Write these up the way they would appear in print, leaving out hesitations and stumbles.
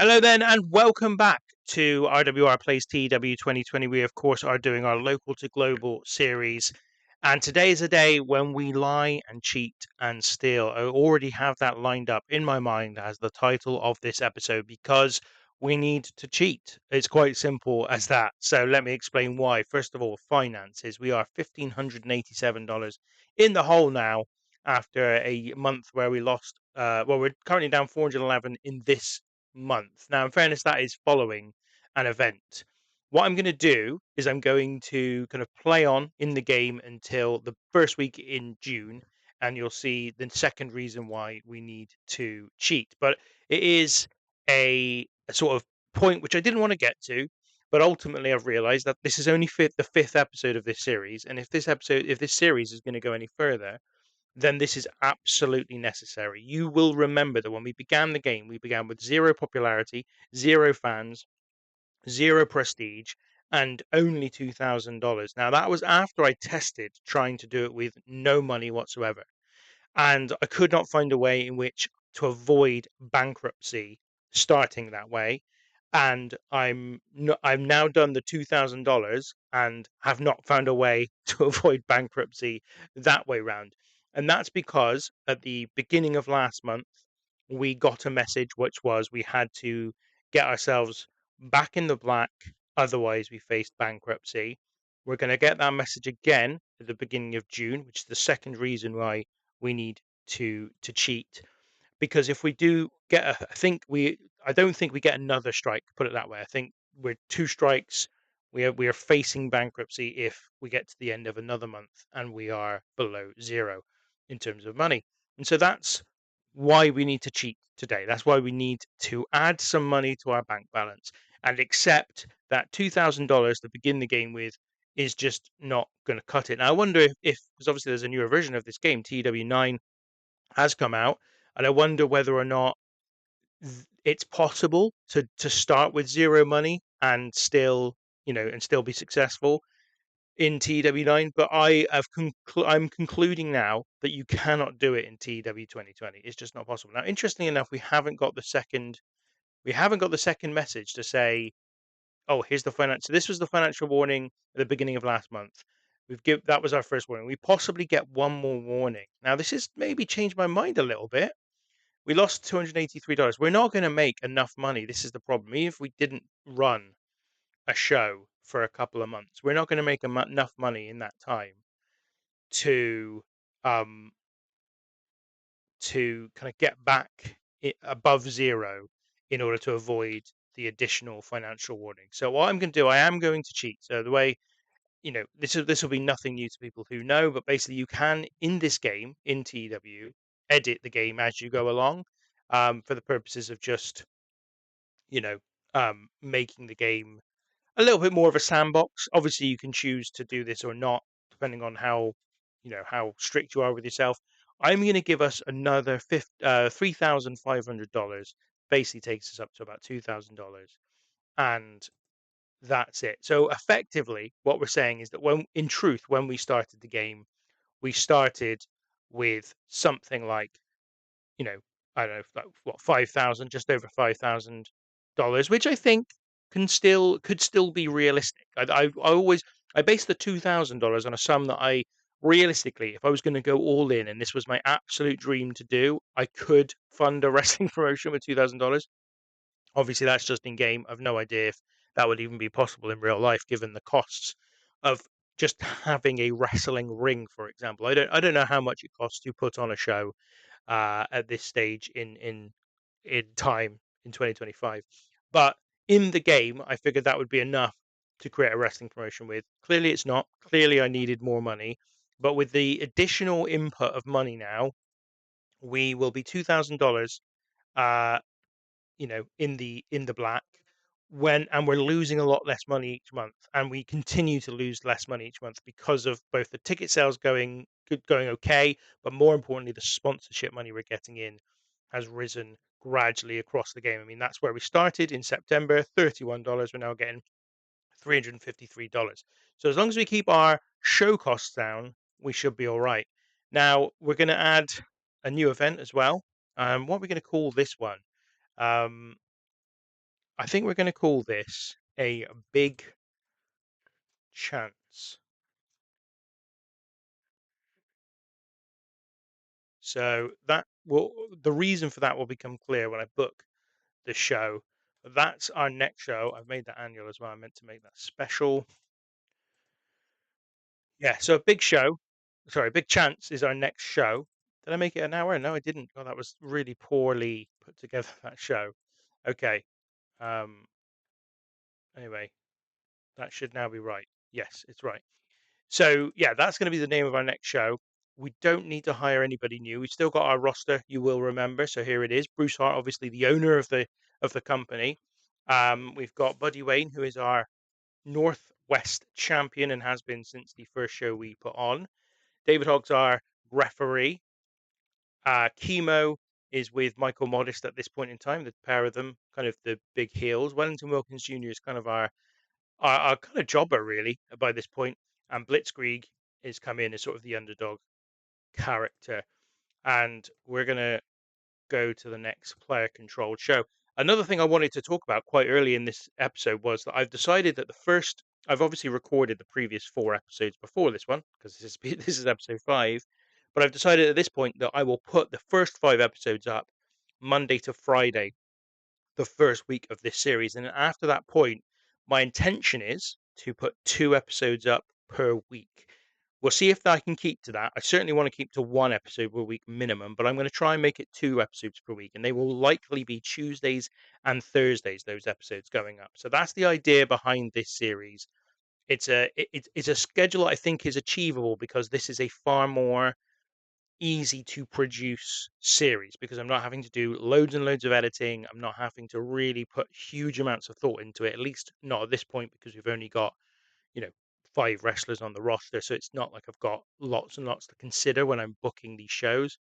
Hello then, and welcome back to RWR Plays TEW 2020. We, of course, are doing our local to global series. And today is a day when we lie and cheat and steal. I already have that lined up in my mind as the title of this episode because we need to cheat. It's quite simple as that. So let me explain why. First of all, finances. We are $1,587 in the hole now after a month where we lost. We're currently down 411 in this month. Now, in fairness, that is following an event. What I'm going to do is I'm going to kind of play on in the game until the first week in June, and you'll see the second reason why we need to cheat. But it is a sort of point which I didn't want to get to, but ultimately I've realized that this is only the fifth episode of this series, and if this series is going to go any further, then this is absolutely necessary. You will remember that when we began the game, we began with zero popularity, zero fans, zero prestige, and only $2,000. Now, that was after I tested trying to do it with no money whatsoever. And I could not find a way in which to avoid bankruptcy starting that way. And I've now done the $2,000 and have not found a way to avoid bankruptcy that way round. And that's because at the beginning of last month, we got a message which was we had to get ourselves back in the black, otherwise we faced bankruptcy. We're going to get that message again at the beginning of June, which is the second reason why we need to cheat. Because if we do get I don't think we get another strike, put it that way. I think we're two strikes. We are facing bankruptcy if we get to the end of another month and we are below zero in terms of money. And so that's why we need to cheat today. That's why we need to add some money to our bank balance and accept that $2,000 to begin the game with is just not going to cut it. Now, I wonder if because obviously there's a newer version of this game, TEW9 has come out, and I wonder whether or not it's possible to start with zero money and still, and still be successful in TW9. But I'm concluding now that you cannot do it in TW 2020. It's just not possible. Now, interestingly enough, we haven't got the second message to say, oh, here's the financial. So this was the financial warning at the beginning of last month. That was our first warning. We possibly get one more warning. Now, this has maybe changed my mind a little bit. We lost $283. We're not going to make enough money. This is the problem. Even if we didn't run a show for a couple of months, we're not going to make enough money in that time to um to kind of get back above zero in order to avoid the additional financial warning. So what I'm going to do, I am going to cheat. So the way this will be nothing new to people who know, but basically you can in this game in TW edit the game as you go along, for the purposes of just you know making the game a little bit more of a sandbox. Obviously, you can choose to do this or not, depending on how strict you are with yourself. I'm going to give us another $3,500. Basically, takes us up to about $2,000, and that's it. So effectively, what we're saying is that in truth, when we started the game, we started with something like, you know, I don't know, like, what, 5,000, just over $5,000, which I think could still be realistic. I base the $2,000 on a sum that I realistically, if I was going to go all in, and this was my absolute dream to do, I could fund a wrestling promotion with $2,000. Obviously, that's just in game. I've no idea if that would even be possible in real life, given the costs of just having a wrestling ring, for example. I don't know how much it costs to put on a show at this stage in time in 2025, but in the game, I figured that would be enough to create a wrestling promotion with. Clearly, it's not. Clearly, I needed more money, but with the additional input of money now, we will be $2,000. Uh, in the black and we're losing a lot less money each month, and we continue to lose less money each month because of both the ticket sales going okay, but more importantly, the sponsorship money we're getting in has risen gradually across the game. I mean, that's where we started in September, $31. We're now getting $353. So as long as we keep our show costs down, we should be all right. Now we're going to add a new event as well. What are we going to call this one? Um, I think we're going to call this a big chance. So the reason for that will become clear when I book the show. That's our next show. I've made that annual as well. I meant to make that special. Yeah, so a big show. Sorry, big chance is our next show. Did I make it an hour? No, I didn't. Oh, that was really poorly put together. That show. Okay. Um. Anyway, that should now be right. Yes, it's right. So yeah, that's going to be the name of our next show. We don't need to hire anybody new. We've still got our roster. You will remember. So here it is. Bruce Hart, obviously the owner of the company. We've got Buddy Wayne, who is our Northwest champion and has been since the first show we put on. David Hogg's our referee. Chemo is with Michael Modest at this point in time. The pair of them, kind of the big heels. Wellington Wilkins Jr. is kind of our kind of jobber really by this point, and Blitzkrieg is come in as sort of the underdog character, and we're gonna go to the next player controlled show. Another thing I wanted to talk about quite early in this episode was that I've decided that I've obviously recorded the previous 4 episodes before this one because this is episode 5, but I've decided at this point that I will put the first 5 episodes up Monday to Friday, the first week of this series, and after that point, my intention is to put 2 episodes up per week. We'll see if I can keep to that. I certainly want to keep to 1 episode per week minimum, but I'm going to try and make it 2 episodes per week, and they will likely be Tuesdays and Thursdays. Those episodes going up. So that's the idea behind this series. It's a schedule I think is achievable because this is a far more easy to produce series because I'm not having to do loads and loads of editing. I'm not having to really put huge amounts of thought into it, at least not at this point because we've only got you know 5 wrestlers on the roster, so it's not like I've got lots and lots to consider when I'm booking these shows.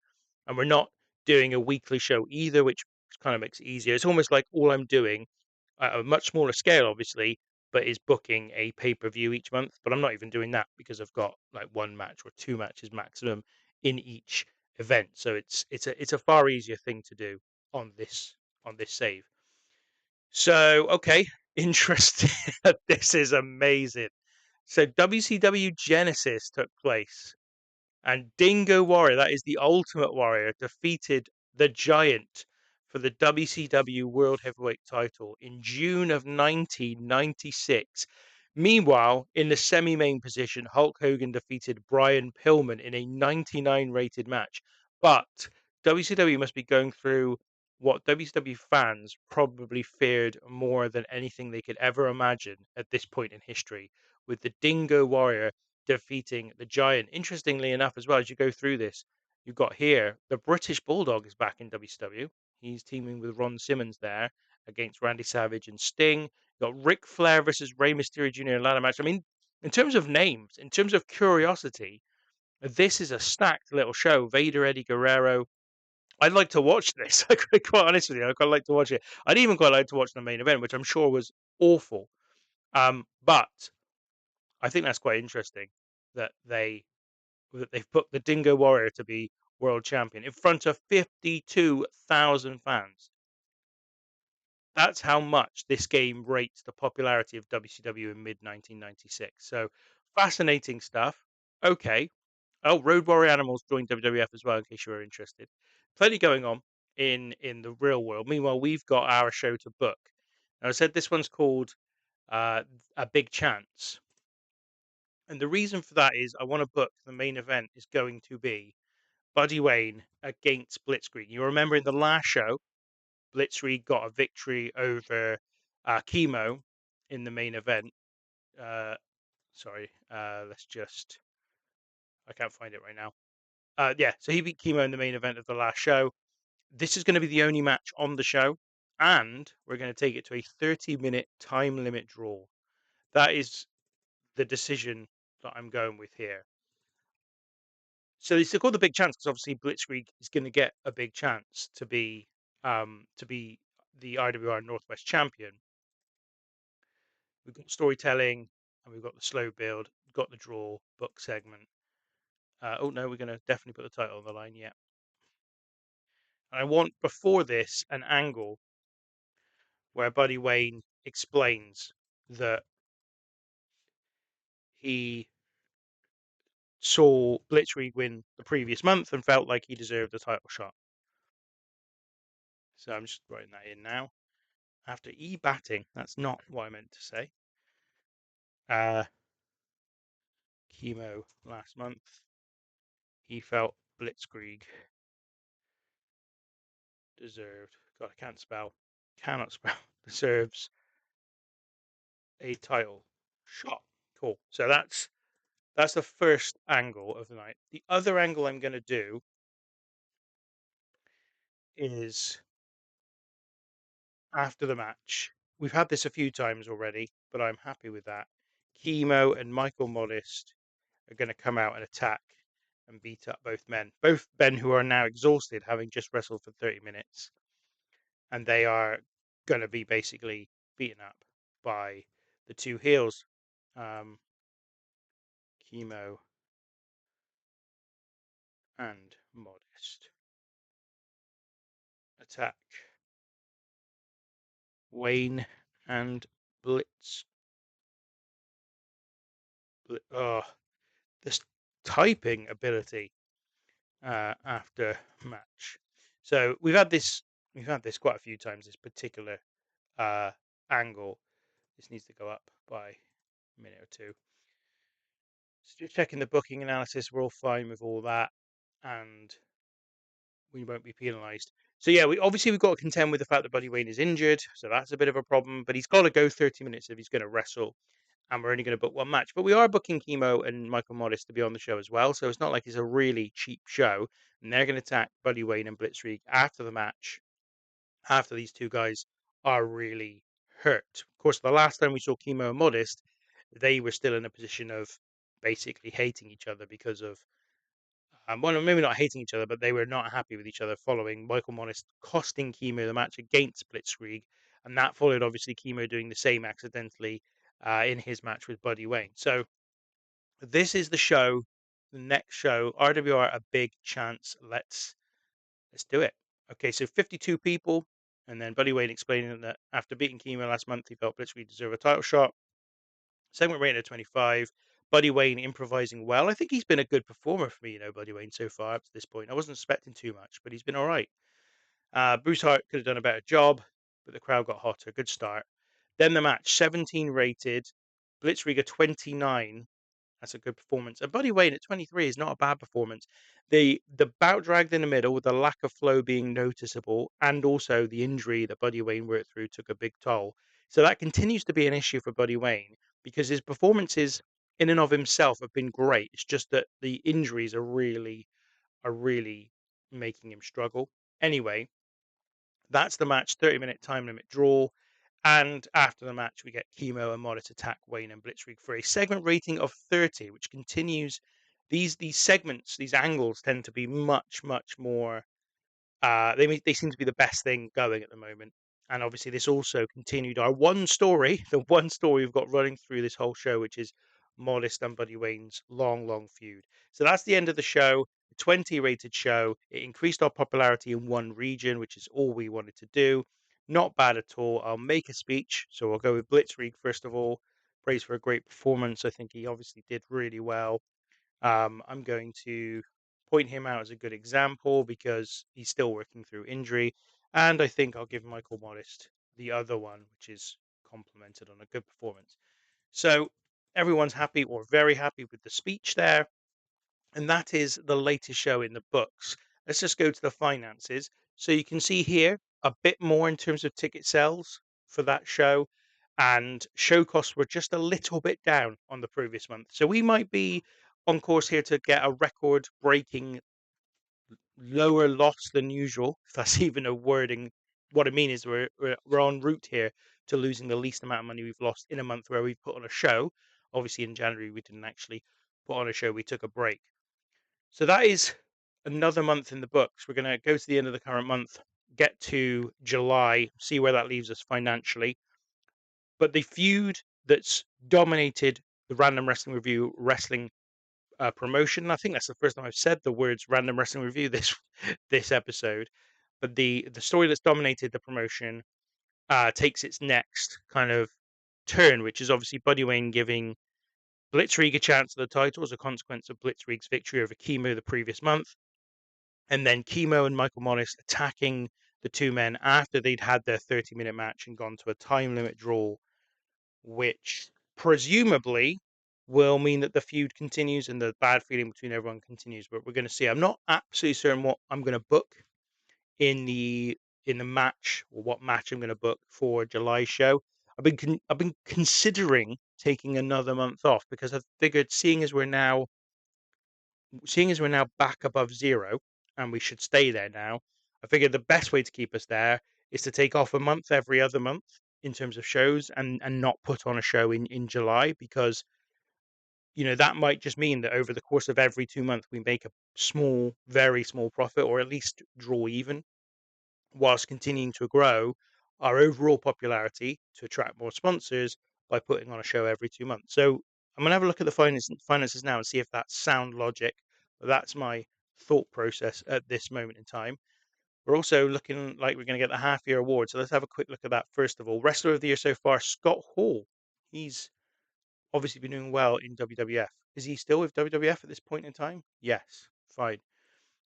And we're not doing a weekly show either, which kind of makes it easier. It's almost like all I'm doing at a much smaller scale, obviously, but is booking a pay-per-view each month. But I'm not even doing that because I've got like 1 match or 2 matches maximum in each event. So it's a far easier thing to do on this save. So okay, interesting. This is amazing. So WCW Genesis took place, and Dingo Warrior, that is the Ultimate Warrior, defeated the Giant for the WCW World Heavyweight title in June of 1996. Meanwhile, in the semi-main position, Hulk Hogan defeated Brian Pillman in a 99 rated match. But WCW must be going through what WCW fans probably feared more than anything they could ever imagine at this point in history, with the Dingo Warrior defeating the Giant. Interestingly enough, as well, as you go through this, you've got here the British Bulldog is back in WCW. He's teaming with Ron Simmons there against Randy Savage and Sting. You've got Ric Flair versus Rey Mysterio Jr. in a ladder match. I mean, in terms of names, in terms of curiosity, this is a stacked little show. Vader, Eddie Guerrero. I'd like to watch this. Quite honest with you, I'd quite like to watch it. I'd even quite like to watch the main event, which I'm sure was awful. But I think that's quite interesting that they've booked the Dingo Warrior to be world champion in front of 52,000 fans. That's how much this game rates the popularity of WCW in mid 1996. So fascinating stuff. Okay. Oh, Road Warrior Animals joined WWF as well, in case you were interested. Plenty going on in the real world. Meanwhile, we've got our show to book. Now, I said this one's called A Big Chance. And the reason for that is I want to book the main event is going to be Buddy Wayne against Blitzkrieg. You remember in the last show, Blitzkrieg got a victory over Chemo in the main event. Uh, sorry, let's just, I can't find it right now. Yeah, so he beat Chemo in the main event of the last show. This is going to be the only match on the show, and we're going to take it to a 30-minute time limit draw. That is the decision that I'm going with here. So it's called the big chance because obviously Blitzkrieg is going to get a big chance to be the RWR Northwest champion. We've got storytelling and we've got the slow build, we've got the draw book segment. Oh no, we're going to definitely put the title on the line. Yeah, and I want before this an angle where Buddy Wayne explains that he saw Blitzkrieg win the previous month and felt like he deserved a title shot. So I'm just writing that in now. After batting, that's not what I meant to say. Chemo last month, he felt Blitzkrieg deserved. God, I can't spell. Cannot spell. Deserves a title shot. Cool. So that's the first angle of the night. The other angle I'm going to do is after the match. We've had this a few times already, but I'm happy with that. Chemo and Michael Modest are going to come out and attack and beat up both men. Both men who are now exhausted, having just wrestled for 30 minutes. And they are going to be basically beaten up by the two heels. Chemo and Modest. Attack Wayne and Blitz. Oh, this typing ability after match. So we've had this quite a few times. This particular angle. This needs to go up by a minute or two. So just checking the booking analysis. We're all fine with all that, and we won't be penalised. So yeah, we've got to contend with the fact that Buddy Wayne is injured, so that's a bit of a problem. But he's got to go 30 minutes if he's going to wrestle, and we're only going to book one match. But we are booking Chemo and Michael Modest to be on the show as well, so it's not like it's a really cheap show. And they're going to attack Buddy Wayne and Blitzkrieg after the match, after these two guys are really hurt. Of course, the last time we saw Chemo and Modest, they were still in a position of basically hating each other because of well, maybe not hating each other, but they were not happy with each other following Michael Modest costing Chemo the match against Blitzkrieg, and that followed obviously Chemo doing the same accidentally in his match with Buddy Wayne. So this is the show, the next show. RWR a big chance. Let's do it. Okay, so 52 people, and then Buddy Wayne explaining that after beating Chemo last month, he felt Blitzkrieg deserved a title shot. Segment rating of 25. Buddy Wayne improvising well. I think he's been a good performer for me, Buddy Wayne so far up to this point. I wasn't expecting too much, but he's been all right. Bruce Hart could have done a better job, but the crowd got hotter. Good start. Then the match, 17 rated. Blitzkrieg a 29. That's a good performance. And Buddy Wayne at 23 is not a bad performance. The bout dragged in the middle with the lack of flow being noticeable, and also the injury that Buddy Wayne worked through took a big toll. So that continues to be an issue for Buddy Wayne because his performances in and of himself have been great. It's just that the injuries are really making him struggle. Anyway, that's the match, 30-minute time limit draw. And after the match, we get Chemo and Modest attack Wayne and Blitzkrieg for a segment rating of 30, which continues. These segments, these angles tend to be much, much more. They seem to be the best thing going at the moment. And obviously, this also continued our one story, the one story we've got running through this whole show, which is Modest and Buddy Wayne's long, long feud. So that's the end of the show. 20 rated show. It increased our popularity in one region, which is all we wanted to do. Not bad at all. I'll make a speech. So I'll go with Blitzkrieg first of all. Praise for a great performance. I think he obviously did really well. I'm going to point him out as a good example because he's still working through injury. And I think I'll give Michael Modest the other one, which is complimented on a good performance. So everyone's happy or very happy with the speech there. And that is the latest show in the books. Let's just go to the finances. So you can see here a bit more in terms of ticket sales for that show. And show costs were just a little bit down on the previous month. So we might be on course here to get a record breaking lower loss than usual, if that's even a wording. What I mean is we're en route here to losing the least amount of money we've lost in a month where we've put on a show. Obviously, in January, we didn't actually put on a show, we took a break. So that is another month in the books. We're going to go to the end of the current month, get to July, see where that leaves us financially. But the feud that's dominated the Random Wrestling Review wrestling promotion, I think that's the first time I've said the words Random Wrestling Review this episode. But the story that's dominated the promotion takes its next kind of turn, which is obviously Buddy Wayne giving Blitzkrieg a chance at the title as a consequence of Blitzkrieg's victory over Chemo the previous month, and then Chemo and Michael Morris attacking the two men after they'd had their 30-minute match and gone to a time limit draw, which presumably will mean that the feud continues and the bad feeling between everyone continues. But we're going to see. I'm not absolutely certain what I'm going to book in the match, or what match I'm going to book for July show. I've been considering taking another month off because I figured, seeing as we're now back above zero and we should stay there now, I figured the best way to keep us there is to take off a month every other month in terms of shows, and not put on a show in July, because that might just mean that over the course of every 2 months we make a small, very small profit, or at least draw even, whilst continuing to grow our overall popularity to attract more sponsors by putting on a show every 2 months. So I'm going to have a look at the finances now and see if that's sound logic. But that's my thought process at this moment in time. We're also looking like we're going to get the half year award. So let's have a quick look at that first of all. Wrestler of the year so far, Scott Hall. He's obviously been doing well in WWF. Is he still with WWF at this point in time? Yes. Fine.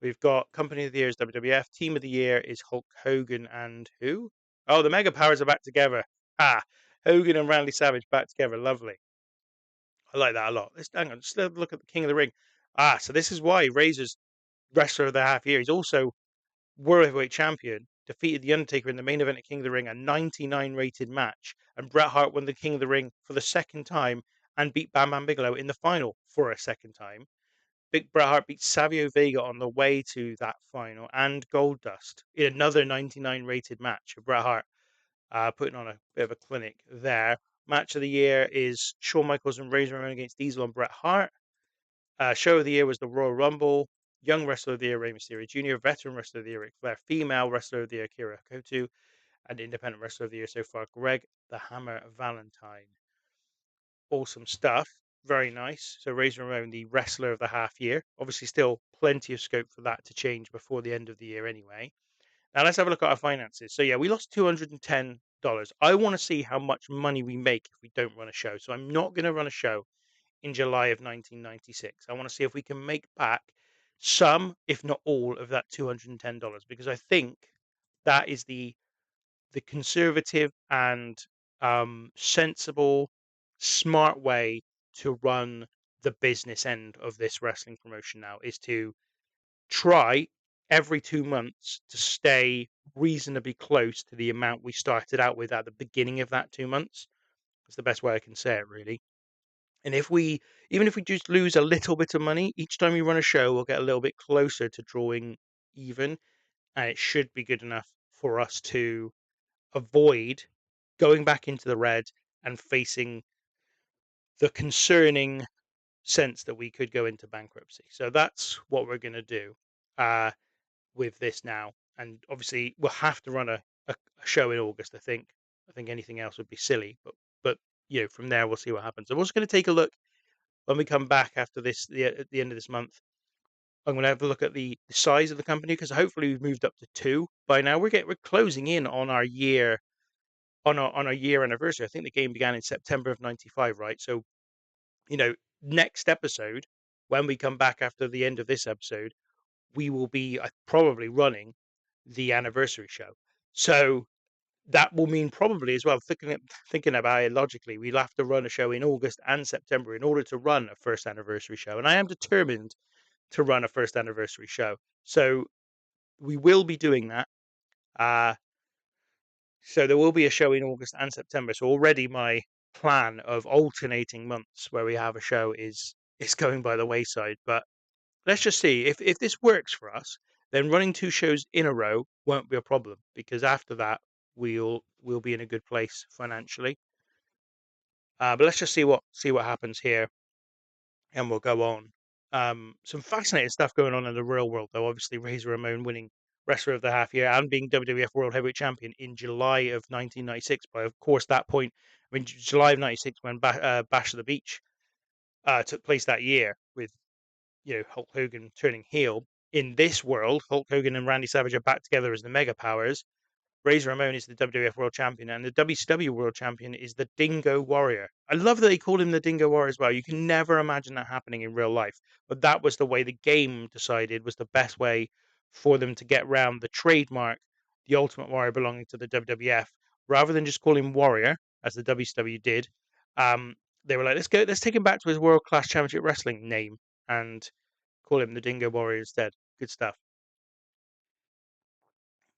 We've got Company of the Year is WWF. Team of the Year is Hulk Hogan and who? Oh, the Mega Powers are back together. Ah, Hogan and Randy Savage back together. Lovely. I like that a lot. Let's hang on. Just look at the King of the Ring. Ah, so this is why Razor's Wrestler of the Half Year. He's also World Heavyweight Champion. Defeated the Undertaker in the main event at King of the Ring, a 99 rated match, and Bret Hart won the King of the Ring for the second time and beat Bam Bam Bigelow in the final for a second time. Big Bret Hart beat Savio Vega on the way to that final, and Goldust in another 99 rated match. Bret Hart putting on a bit of a clinic there. Match of the year is Shawn Michaels and Razor Ramon against Diesel and Bret Hart. Show of the year was the Royal Rumble. Young Wrestler of the Year, Rey Mysterio Jr. Veteran Wrestler of the Year, Ric Flair. Female Wrestler of the Year, Kira Kotu. And Independent Wrestler of the Year so far, Greg the Hammer Valentine. Awesome stuff. Very nice. So Razor Ramon, the Wrestler of the Half Year. Obviously, still plenty of scope for that to change before the end of the year anyway. Now let's have a look at our finances. So yeah, we lost $210. I want to see how much money we make if we don't run a show. So I'm not going to run a show in July of 1996. I want to see if we can make back some, if not all, of that $210, because I think that is the conservative and sensible, smart way to run the business end of this wrestling promotion now, is to try every 2 months to stay reasonably close to the amount we started out with at the beginning of that 2 months. That's the best way I can say it, really. And even if we just lose a little bit of money each time we run a show, we'll get a little bit closer to drawing even, and it should be good enough for us to avoid going back into the red and facing the concerning sense that we could go into bankruptcy. So that's what we're going to do with this now. And obviously, we'll have to run a show in August. I think anything else would be silly. But from there, we'll see what happens. I'm also going to take a look when we come back after this, at the end of this month. I'm going to have a look at the size of the company, because hopefully we've moved up to 2 by now. We're closing in on our year on our year anniversary. I think the game began in September of '95, right? So, you know, next episode, when we come back after the end of this episode, we will be probably running the anniversary show. So that will mean probably as well, thinking about it logically, we'll have to run a show in August and September in order to run a first anniversary show. And I am determined to run a first anniversary show. So we will be doing that. Uh, So there will be a show in August and September. So already my plan of alternating months where we have a show is going by the wayside. But let's just see if this works for us. Then running 2 shows in a row won't be a problem, because after that we'll be in a good place financially. But let's just see what happens here, and we'll go on. Some fascinating stuff going on in the real world, though. Obviously, Razor Ramon winning Wrestler of the Half Year and being WWF World Heavyweight Champion in July of 1996. But of course, that point, I mean, July of '96, when Bash of the Beach took place that year, with Hulk Hogan turning heel. In this world, Hulk Hogan and Randy Savage are back together as the Mega Powers. Razor Ramon is the WWF World Champion, and the WCW World Champion is the Dingo Warrior. I love that they called him the Dingo Warrior as well. You can never imagine that happening in real life, but that was the way the game decided was the best way for them to get around the trademark, the Ultimate Warrior belonging to the WWF, rather than just call him Warrior as the WCW did. Um, they were like, let's take him back to his World Class Championship Wrestling name and call him the Dingo Warrior instead. Good stuff.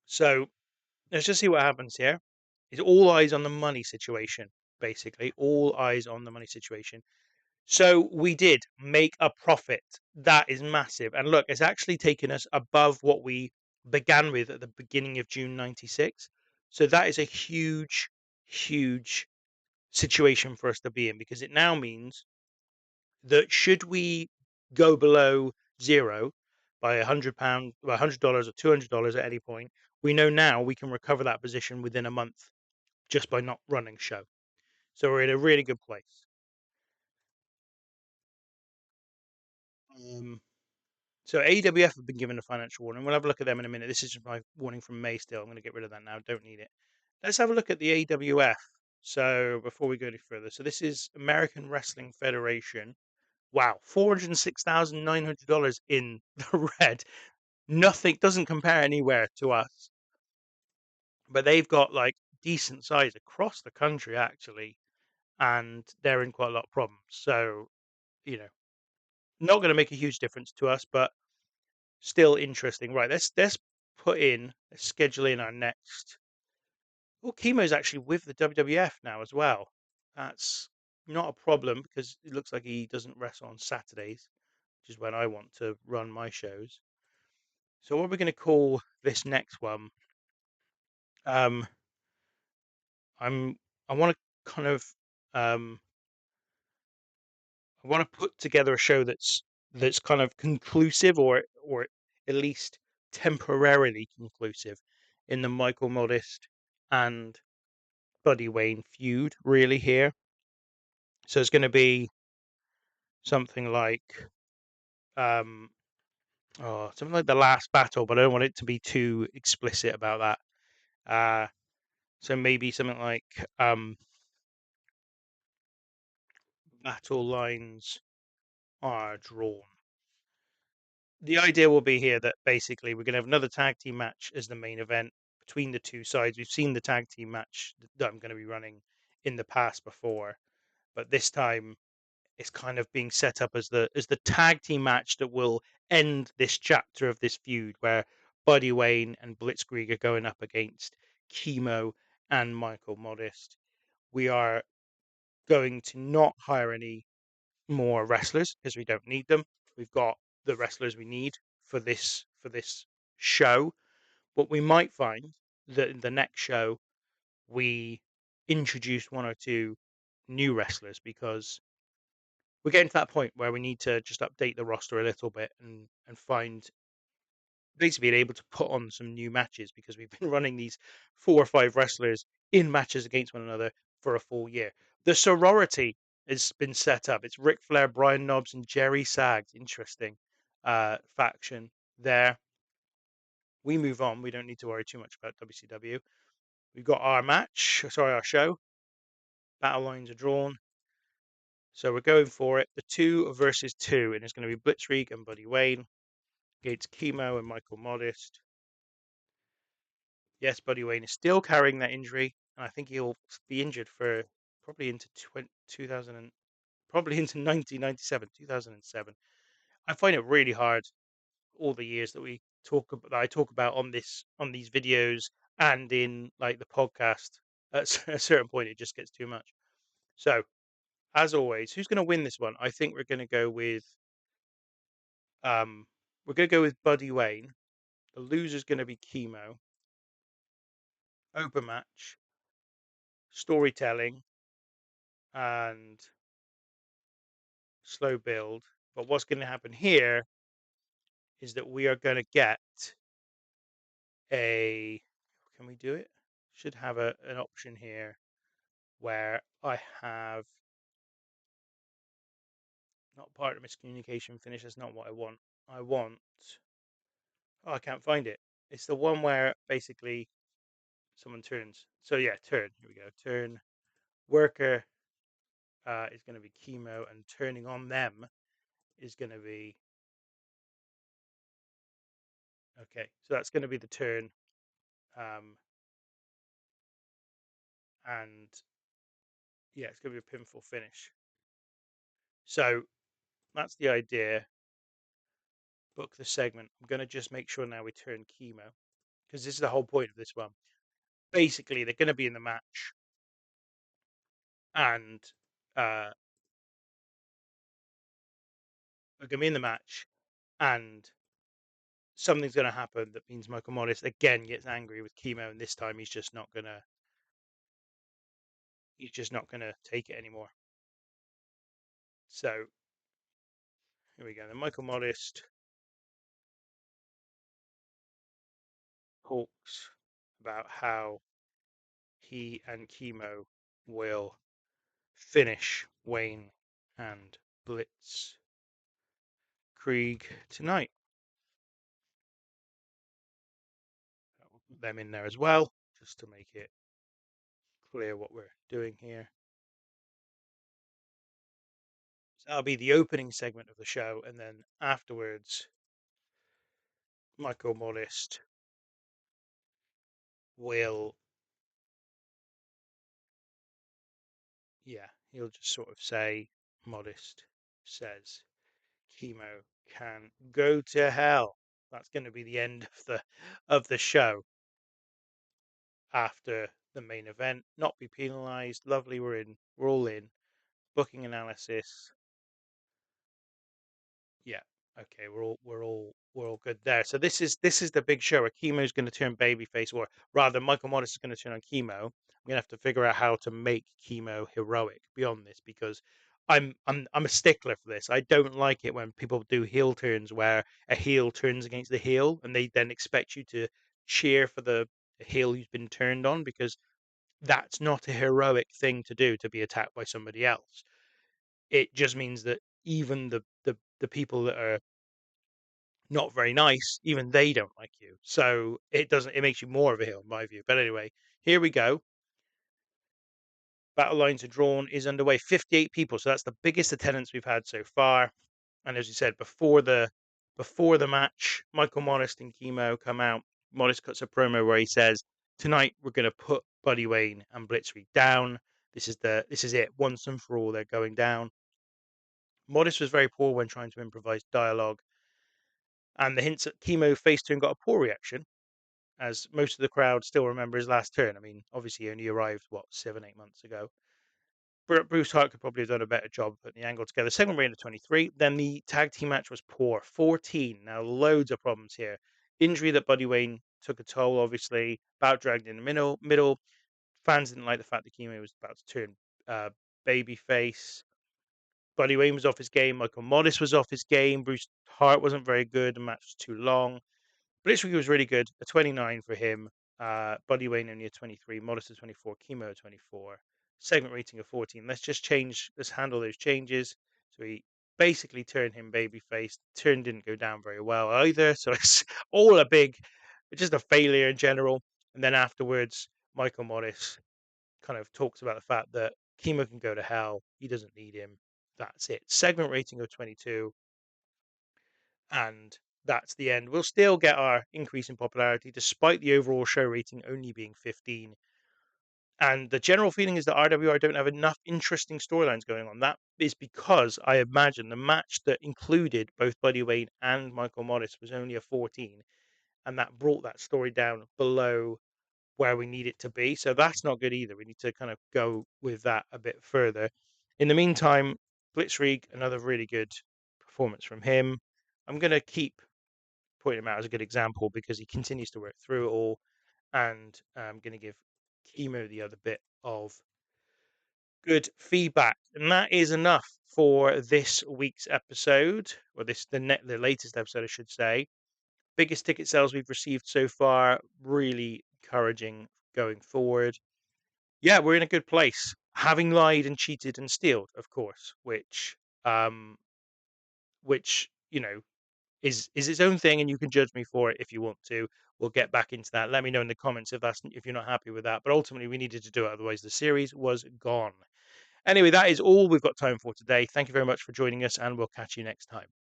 So let's just see what happens here. It's all eyes on the money situation, basically. All eyes on the money situation. So we did make a profit. That is massive. And look, it's actually taken us above what we began with at the beginning of June 96. So that is a huge, huge situation for us to be in because it now means that should we go below zero by £100, $100 or $200 at any point, we know now we can recover that position within a month just by not running show. So we're in a really good place. Um, so AWF have been given a financial warning. We'll have a look at them in a minute. This is just my warning from May still. I'm going to get rid of that now. Don't need it. Let's have a look at the AWF. So before we go any further, so this is American Wrestling Federation. Wow, $406,900 in the red. Nothing doesn't compare anywhere to us, but they've got like decent size across the country actually, and they're in quite a lot of problems. So you know, not going to make a huge difference to us, but still interesting. Right, let's schedule in our next. Oh, Chemo's actually with the WWF now as well. That's not a problem because it looks like he doesn't wrestle on Saturdays, which is when I want to run my shows. So what we're going to call this next one, um, I'm I want to kind of um, I want to put together a show that's kind of conclusive or at least temporarily conclusive in the Michael Modest and Buddy Wayne feud really here. So it's going to be something like um something like the last battle, but I don't want it to be too explicit about that. So maybe something like battle lines are drawn. The idea will be here that basically we're going to have another tag team match as the main event between the two sides. We've seen the tag team match that I'm going to be running in the past before, but this time it's kind of being set up as the tag team match that will end this chapter of this feud where Buddy Wayne and Blitzkrieg are going up against Chemo and Michael Modest. We are going to not hire any more wrestlers because we don't need them. We've got the wrestlers we need for this show. But we might find that in the next show we introduce one or two new wrestlers because we're getting to that point where we need to just update the roster a little bit and find basically being able to put on some new matches because we've been running these 4 or 5 wrestlers in matches against one another for a full year. The sorority has been set up. It's Ric Flair, Brian Knobbs, and Jerry Sags. Interesting faction there. We move on. We don't need to worry too much about WCW. We've got our match, sorry, our show. Battle lines are drawn. So we're going for it. The 2 versus 2, and it's going to be Blitzkrieg and Buddy Wayne against Chemo and Michael Modest. Yes, Buddy Wayne is still carrying that injury, and I think he'll be injured for probably into 2000 and probably into 1997, 2007. I find it really hard all the years that that I talk about on these videos and in like the podcast. At a certain point, it just gets too much. So, as always, who's going to win this one? I think um we're going to go with Buddy Wayne. The loser's going to be Chemo. Open match, storytelling, and slow build. But what's going to happen here is that we are going to get a. Can we do it? Should have an option here where I have not part of miscommunication finish. That's not what I want. I want. Oh, I can't find it. It's the one where basically someone turns. So yeah, turn. Here we go. Turn worker is going to be chemo, and turning on them is going to be okay. So that's going to be the turn, and yeah, it's going to be a pinfall finish. So that's the idea. Book the segment. I'm going to just make sure now we turn chemo because this is the whole point of this one. Basically, they're going to be in the match, and uh, they're going to be in the match, and something's going to happen that means Michael Morris again gets angry with chemo, and this time he's just not going to take it anymore. So here we go. Then Michael Modest talks about how he and chemo will finish Wayne and Blitzkrieg tonight. We'll put them in there as well, just to make it clear what we're doing here. So that'll be the opening segment of the show, and then afterwards, Michael Modest will, he'll just sort of say, Modest says, chemo can go to hell. That's going to be the end of the show after the main event. Not be penalized. Lovely, we're all in. Booking analysis. Yeah. Okay, we're all good there. So this is the big show where Chemo's going to turn babyface, or rather, Michael Modest is going to turn on Chemo. I'm going to have to figure out how to make Chemo heroic beyond this because I'm a stickler for this. I don't like it when people do heel turns where a heel turns against the heel and they then expect you to cheer for the heel who's been turned on because that's not a heroic thing to do to be attacked by somebody else. It just means that even the people that are not very nice, even they don't like you. So it makes you more of a heel in my view. But anyway, here we go. Battle lines are drawn is underway. 58 people, so that's the biggest attendance we've had so far. And as you said, before the match, Michael Modest and Chemo come out. Modest cuts a promo where he says, "Tonight we're going to put Buddy Wayne and Blitzkrieg down. This is it. Once and for all, they're going down." Modest was very poor when trying to improvise dialogue, and the hints at Chemo face turn got a poor reaction, as most of the crowd still remember his last turn. I mean, obviously, he only arrived, 7, 8 months ago. Bruce Hart could probably have done a better job putting the angle together. Second reign of 23. Then the tag team match was poor. 14. Now, loads of problems here. Injury that Buddy Wayne took a toll, obviously. Bout dragged in the middle. Fans didn't like the fact that Chemo was about to turn babyface. Buddy Wayne was off his game. Michael Modest was off his game. Bruce Hart wasn't very good. The match was too long. Blitzkrieg was really good. A 29 for him. Buddy Wayne only a 23. Modest a 24. Chemo a 24. Segment rating of 14. Let's handle those changes. So he basically turned him babyface. Turn didn't go down very well either. So it's all just a failure in general. And then afterwards, Michael Modest kind of talks about the fact that Chemo can go to hell. He doesn't need him. That's it. Segment rating of 22. And that's the end. We'll still get our increase in popularity despite the overall show rating only being 15. And the general feeling is that RWR don't have enough interesting storylines going on. That is because I imagine the match that included both Buddy Wayne and Michael Modest was only a 14, and that brought that story down below where we need it to be. So that's not good either. We need to kind of go with that a bit further. In the meantime, Blitzkrieg, another really good performance from him. I'm going to keep pointing him out as a good example because he continues to work through it all. And I'm going to give Chemo the other bit of good feedback. And that is enough for this week's episode, or the latest episode, I should say. Biggest ticket sales we've received so far, really encouraging going forward. Yeah, we're in a good place. Having lied and cheated and stealed, of course, which is its own thing, and you can judge me for it if you want to. we'll get back into that. Let me know in the comments if you're not happy with that. But ultimately, we needed to do it, otherwise the series was gone. Anyway, that is all we've got time for today. Thank you very much for joining us, and we'll catch you next time.